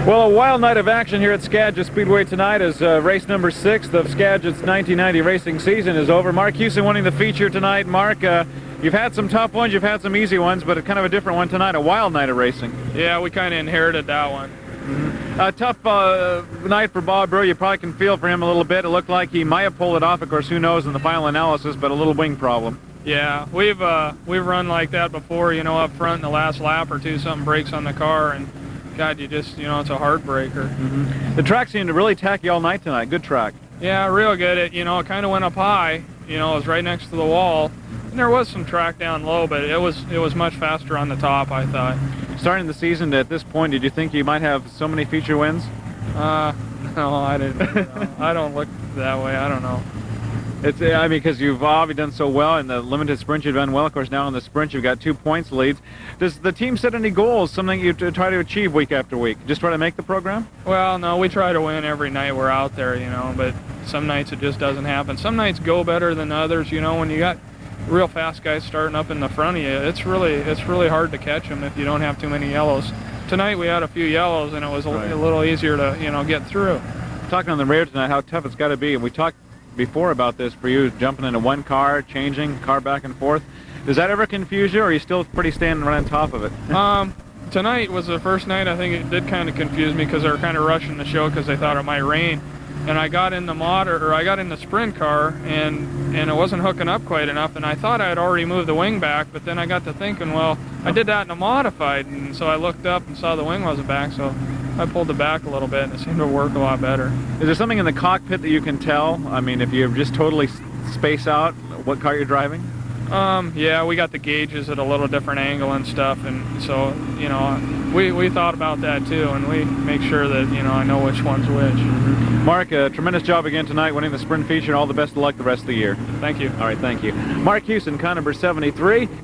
Well, a wild night of action here at Skagit Speedway tonight as race number 6 of Skagit's 1990 racing season is over. Mark Houston winning the feature tonight. Mark, you've had some tough ones, you've had some easy ones, but kind of a different one tonight, a wild night of racing. Yeah, we kind of inherited that one. A tough night for Bob Brewer. You probably can feel for him a little bit. It looked like he might have pulled it off. Of course, who knows in the final analysis, but a little wing problem. Yeah, we've run like that before, you know, up front in the last lap or two, something breaks on the car, and God, you just, you know, it's a heartbreaker. The track seemed to really tacky all night tonight. Good track. Yeah, real good. It kind of went up high. You know, it was right next to the wall, and there was some track down low, but it was much faster on the top, I thought. Starting the season at this point, did you think you might have so many feature wins? No, I didn't. No, I don't look that way. I don't know. I mean, because you've obviously done so well in the limited sprint, you've done well. Of course, now in the sprint, you've got 2 points leads. Does the team set any goals, something you try to achieve week after week? Just try to make the program? Well, no, we try to win every night we're out there, you know, but some nights it just doesn't happen. Some nights go better than others, you know. When you got real fast guys starting up in the front of you, it's really hard to catch them if you don't have too many yellows. Tonight we had a few yellows, and it was a little easier to, you know, get through. Talking on the radio tonight, how tough it's got to be, and we talked before about this for you, jumping into one car, changing car back and forth. Does that ever confuse you, or are you still pretty standing right on top of it? Tonight was the first night I think it did kind of confuse me because they were kind of rushing the show because they thought it might rain. And I got in the sprint car, and it wasn't hooking up quite enough, and I thought I had already moved the wing back, but then I got to thinking, well, I did that in a modified, and so I looked up and saw the wing wasn't back, so I pulled it back a little bit, and it seemed to work a lot better. Is there something in the cockpit that you can tell? I mean, if you just totally space out what car you're driving? Yeah, we got the gauges at a little different angle and stuff, and so, you know, we thought about that too, and we make sure that, you know, I know which one's which. Mark, a tremendous job again tonight winning the sprint feature, and all the best of luck the rest of the year. Thank you. All right, thank you. Mark Houston, car number 73.